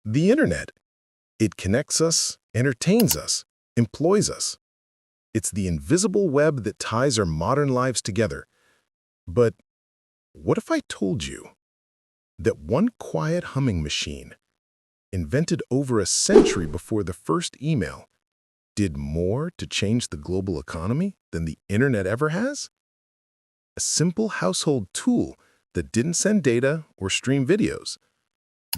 The internet. It connects us, entertains us, employs us. It's the invisible web that ties our modern lives together. But what if I told you that one quiet humming machine, invented over a century before the first email, did more to change the global economy than the internet ever has? A simple household tool that didn't send data or stream videos,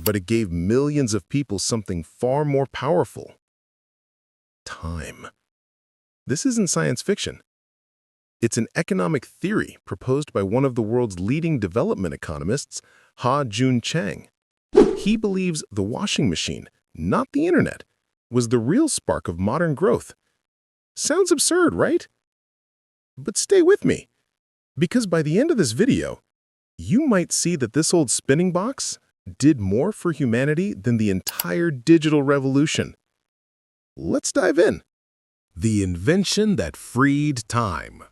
but it gave millions of people something far more powerful: time. This isn't science fiction. It's an economic theory proposed by one of the world's leading development economists, Ha-Joon Chang. He believes the washing machine, not the internet, was the real spark of modern growth. Sounds absurd, right? But stay with me, because by the end of this video, you might see that this old spinning box did more for humanity than the entire digital revolution. Let's dive in. The invention that freed time.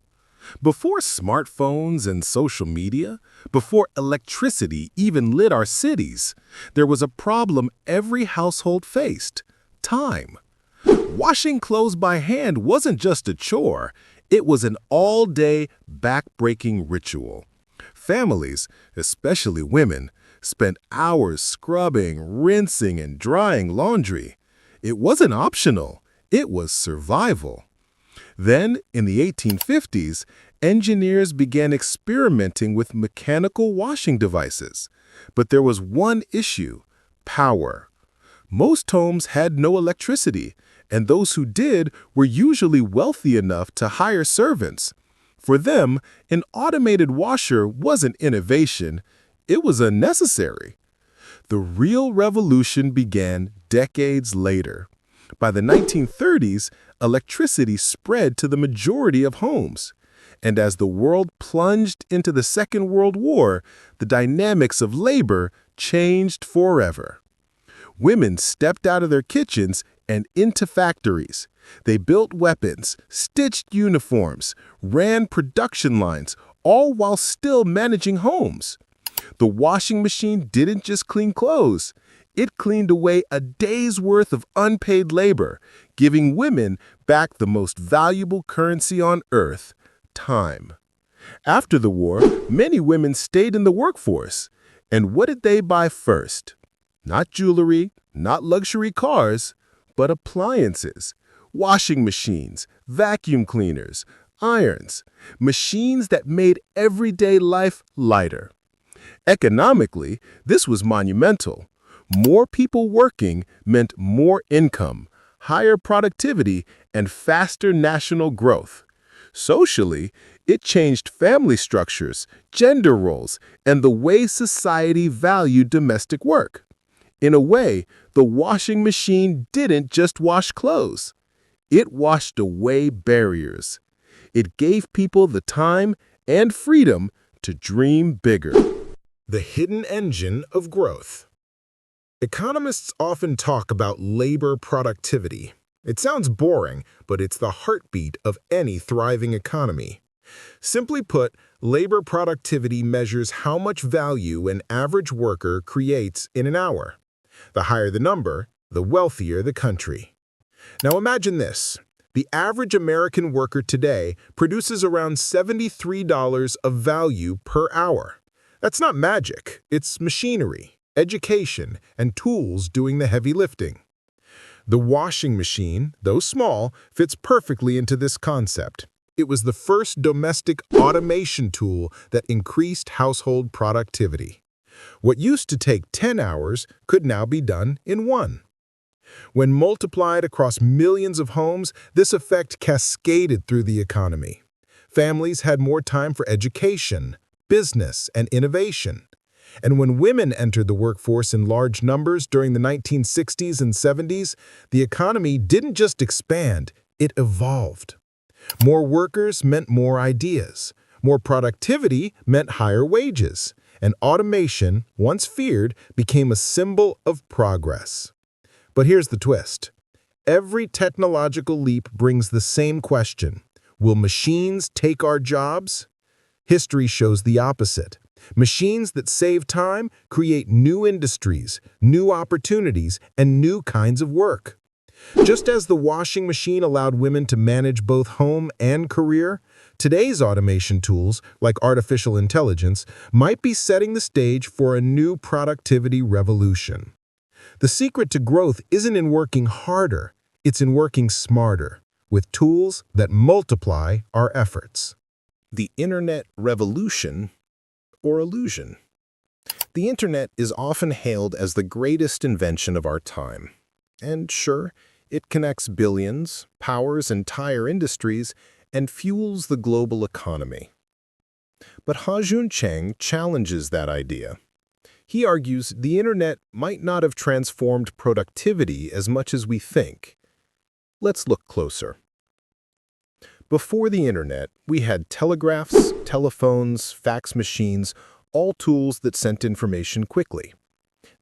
Before smartphones and social media, before electricity even lit our cities, there was a problem every household faced: time. Washing clothes by hand wasn't just a chore, it was an all-day, back-breaking ritual. Families, especially women, spent hours scrubbing, rinsing, and drying laundry. It wasn't optional, it was survival. Then, in the 1850s, engineers began experimenting with mechanical washing devices. But there was one issue: power. Most homes had no electricity, and those who did were usually wealthy enough to hire servants. For them, an automated washer wasn't innovation, it was unnecessary. The real revolution began decades later. By the 1930s, electricity spread to the majority of homes. And as the world plunged into the Second World War, the dynamics of labor changed forever. Women stepped out of their kitchens and into factories. They built weapons, stitched uniforms, ran production lines, all while still managing homes. The washing machine didn't just clean clothes. It cleaned away a day's worth of unpaid labor, giving women back the most valuable currency on earth: time. After the war, many women stayed in the workforce. And what did they buy first? Not jewelry, not luxury cars, but appliances: washing machines, vacuum cleaners, irons, machines that made everyday life lighter. Economically, this was monumental. More people working meant more income, higher productivity, and faster national growth. Socially, it changed family structures, gender roles, and the way society valued domestic work. In a way, the washing machine didn't just wash clothes. It washed away barriers. It gave people the time and freedom to dream bigger. The hidden engine of growth. Economists often talk about labor productivity. It sounds boring, but it's the heartbeat of any thriving economy. Simply put, labor productivity measures how much value an average worker creates in an hour. The higher the number, the wealthier the country. Now imagine this. The average American worker today produces around $73 of value per hour. That's not magic, it's machinery, education, and tools doing the heavy lifting. The washing machine, though small, fits perfectly into this concept. It was the first domestic automation tool that increased household productivity. What used to take 10 hours could now be done in 1. When multiplied across millions of homes, this effect cascaded through the economy. Families had more time for education, business, and innovation. And when women entered the workforce in large numbers during the 1960s and 70s, the economy didn't just expand, it evolved. More workers meant more ideas. More productivity meant higher wages. And automation, once feared, became a symbol of progress. But here's the twist. Every technological leap brings the same question: will machines take our jobs? History shows the opposite. Machines that save time create new industries, new opportunities, and new kinds of work. Just as the washing machine allowed women to manage both home and career, today's automation tools, like artificial intelligence, might be setting the stage for a new productivity revolution. The secret to growth isn't in working harder, it's in working smarter, with tools that multiply our efforts. The Internet revolution or illusion. The Internet is often hailed as the greatest invention of our time. And sure, it connects billions, powers entire industries, and fuels the global economy. But Ha-Joon Chang challenges that idea. He argues the Internet might not have transformed productivity as much as we think. Let's look closer. Before the Internet, we had telegraphs, telephones, fax machines, all tools that sent information quickly.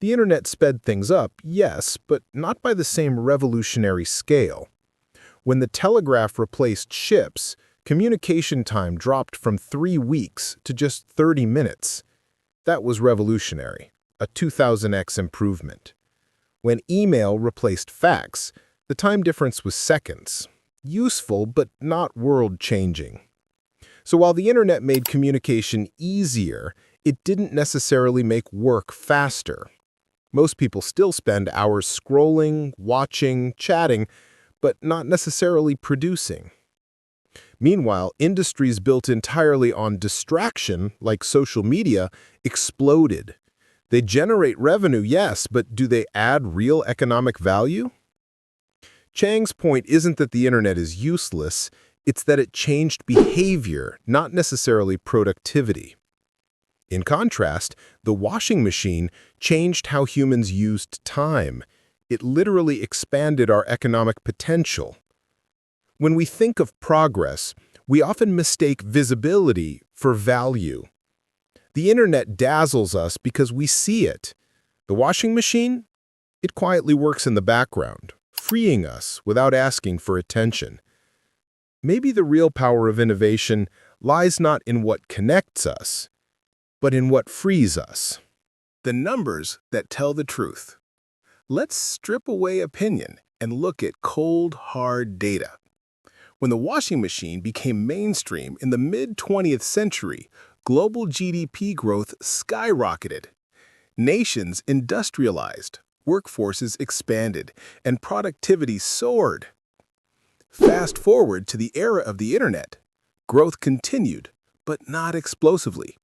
The Internet sped things up, yes, but not by the same revolutionary scale. When the telegraph replaced ships, communication time dropped from 3 weeks to just 30 minutes. That was revolutionary, a 2000x improvement. When email replaced fax, the time difference was seconds. Useful, but not world-changing. So while the Internet made communication easier, it didn't necessarily make work faster. Most people still spend hours scrolling, watching, chatting, but not necessarily producing. Meanwhile, industries built entirely on distraction, like social media, exploded. They generate revenue, yes, but do they add real economic value? Chang's point isn't that the Internet is useless, it's that it changed behavior, not necessarily productivity. In contrast, the washing machine changed how humans used time. It literally expanded our economic potential. When we think of progress, we often mistake visibility for value. The Internet dazzles us because we see it. The washing machine? It quietly works in the background, freeing us without asking for attention. Maybe the real power of innovation lies not in what connects us, but in what frees us. The numbers that tell the truth. Let's strip away opinion and look at cold, hard data. When the washing machine became mainstream in the mid-20th century, global GDP growth skyrocketed. Nations industrialized, workforces expanded, and productivity soared. Fast forward to the era of the Internet. Growth continued, but not explosively.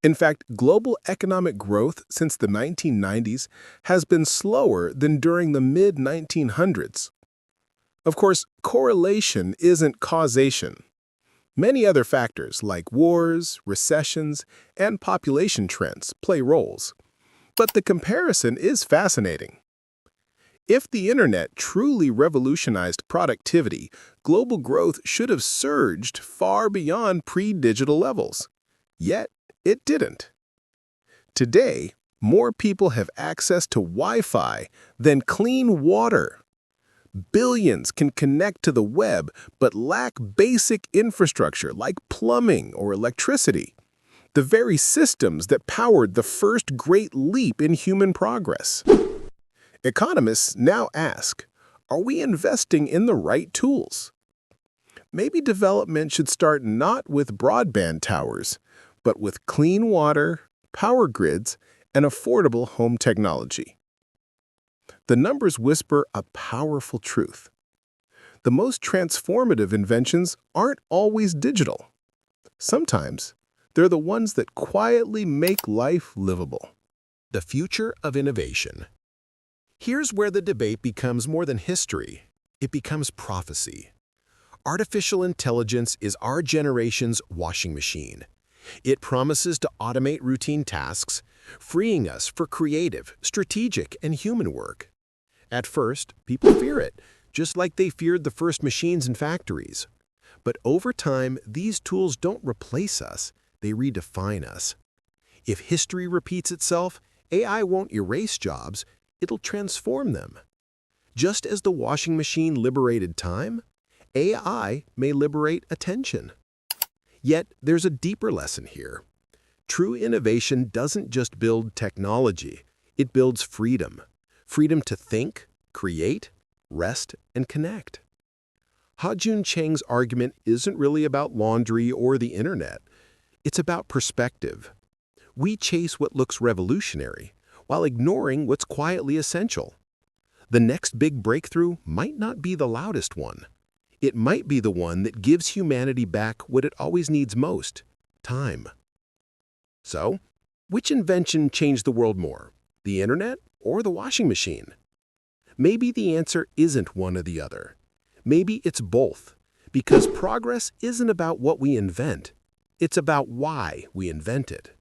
In fact, global economic growth since the 1990s has been slower than during the mid-1900s. Of course, correlation isn't causation. Many other factors like wars, recessions, and population trends play roles. But the comparison is fascinating. If the Internet truly revolutionized productivity, global growth should have surged far beyond pre-digital levels. Yet, it didn't. Today, more people have access to Wi-Fi than clean water. Billions can connect to the web but lack basic infrastructure like plumbing or electricity, the very systems that powered the first great leap in human progress. Economists now ask, are we investing in the right tools? Maybe development should start not with broadband towers, but with clean water, power grids, and affordable home technology. The numbers whisper a powerful truth. The most transformative inventions aren't always digital. Sometimes, they're the ones that quietly make life livable. The future of innovation. Here's where the debate becomes more than history. It becomes prophecy. Artificial intelligence is our generation's washing machine. It promises to automate routine tasks, freeing us for creative, strategic, and human work. At first, people fear it, just like they feared the first machines in factories. But over time, these tools don't replace us, they redefine us. If history repeats itself, AI won't erase jobs, it'll transform them. Just as the washing machine liberated time, AI may liberate attention. Yet, there's a deeper lesson here. True innovation doesn't just build technology, it builds freedom. Freedom to think, create, rest, and connect. Ha-Joon Chang's argument isn't really about laundry or the internet. It's about perspective. We chase what looks revolutionary, while ignoring what's quietly essential. The next big breakthrough might not be the loudest one. It might be the one that gives humanity back what it always needs most: time. So, which invention changed the world more, the internet or the washing machine? Maybe the answer isn't one or the other. Maybe it's both, because progress isn't about what we invent. It's about why we invent it.